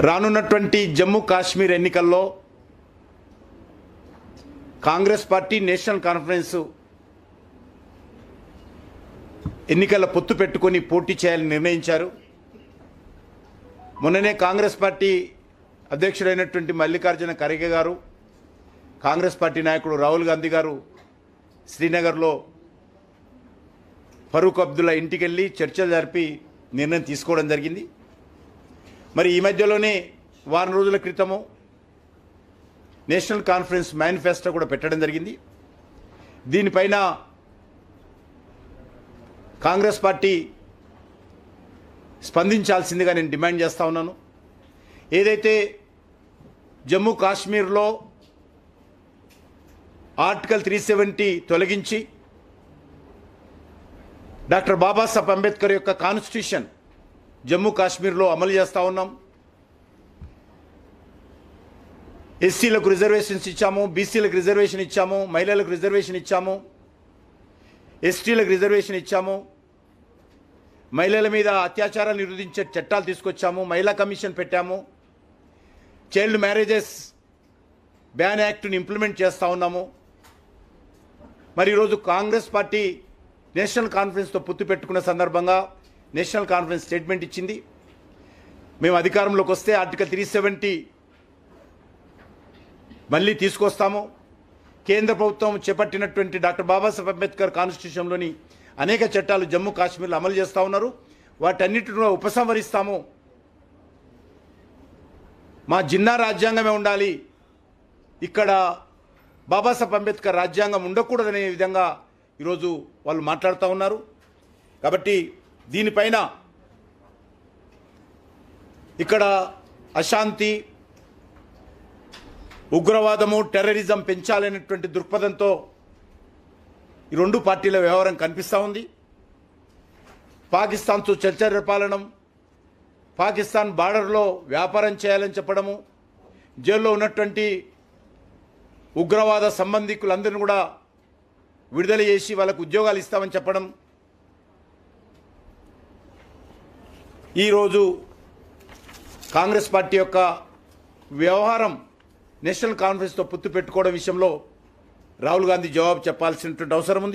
రానున్నటువంటి జమ్మూ కాశ్మీర్ ఎన్నికల్లో Congress party national conference ఎన్నికల పొత్తు పెట్టుకొని పోటీ చేయాలని నిర్ణయించారు. మొన్ననే కాంగ్రెస్ పార్టీ అధ్యక్షుడైనటువంటి మల్లికార్జున ఖర్గే గారు, కాంగ్రెస్ పార్టీ నాయకుడు రాహుల్ గాంధీ గారు శ్రీనగర్లో ఫరూక్ అబ్దుల్లా ఇంటికి వెళ్ళి చర్చలు జరిపి నిర్ణయం తీసుకోవడం జరిగింది. మరి ఈ మధ్యలోనే వారం రోజుల క్రితము నేషనల్ కాన్ఫరెన్స్ మేనిఫెస్టో కూడా పెట్టడం జరిగింది. దీనిపైన కాంగ్రెస్ పార్టీ స్పందించాల్సిందిగా నేను డిమాండ్ చేస్తూ ఉన్నాను. ఏదైతే జమ్మూ కాశ్మీర్లో ఆర్టికల్ 370 తొలగించి డాక్టర్ బాబాసాహెబ్ అంబేద్కర్ యొక్క కాన్స్టిట్యూషన్ జమ్మూ కాశ్మీర్లో అమలు చేస్తూ ఉన్నాం. ఎస్సీలకు రిజర్వేషన్స్ ఇచ్చాము, బీసీలకు రిజర్వేషన్ ఇచ్చాము, మహిళలకు రిజర్వేషన్ ఇచ్చాము, ఎస్టీలకు రిజర్వేషన్ ఇచ్చాము, మహిళల మీద అత్యాచారాలు నిరోధించే చట్టాలు తీసుకొచ్చాము, మహిళా కమిషన్ పెట్టాము, చైల్డ్ మ్యారేజెస్ బ్యాన్ యాక్ట్ని ఇంప్లిమెంట్ చేస్తూ ఉన్నాము. మరి ఈరోజు కాంగ్రెస్ పార్టీ నేషనల్ కాన్ఫరెన్స్తో పొత్తు పెట్టుకున్న సందర్భంగా నేషనల్ కాన్ఫరెన్స్ స్టేట్మెంట్ ఇచ్చింది. మేము అధికారంలోకి వస్తే ఆర్టికల్ 370 మళ్ళీ తీసుకొస్తాము. కేంద్ర ప్రభుత్వం చేపట్టినటువంటి డాక్టర్ బాబాసాహెబ్ అంబేద్కర్ కాన్స్టిట్యూషన్లోని అనేక చట్టాలు జమ్మూ కాశ్మీర్లో అమలు చేస్తూ ఉన్నారు, వాటన్నిటిని ఉపసంహరిస్తాము. మా జిన్నా రాజ్యాంగమే ఉండాలి, ఇక్కడ బాబాసాహెబ్ అంబేద్కర్ రాజ్యాంగం ఉండకూడదనే విధంగా ఈరోజు వాళ్ళు మాట్లాడుతూ ఉన్నారు. కాబట్టి దీనిపైన ఇక్కడ అశాంతి, ఉగ్రవాదము, టెర్రరిజం పెంచాలనేటువంటి దృక్పథంతో ఈ రెండు పార్టీల వ్యవహారం కనిపిస్తూ ఉంది. పాకిస్తాన్తో చర్చ జరపాలనం, పాకిస్తాన్ బార్డర్లో వ్యాపారం చేయాలని చెప్పడము, జైల్లో ఉన్నటువంటి ఉగ్రవాద సంబంధికులందరినీ కూడా విడుదల చేసి వాళ్ళకు ఉద్యోగాలు ఇస్తామని చెప్పడం, ఈరోజు కాంగ్రెస్ పార్టీ యొక్క వ్యవహారం నేషనల్ కాన్ఫరెన్స్తో పొత్తు పెట్టుకోవడం విషయంలో రాహుల్ గాంధీ జవాబు చెప్పాల్సినటువంటి అవసరం ఉంది.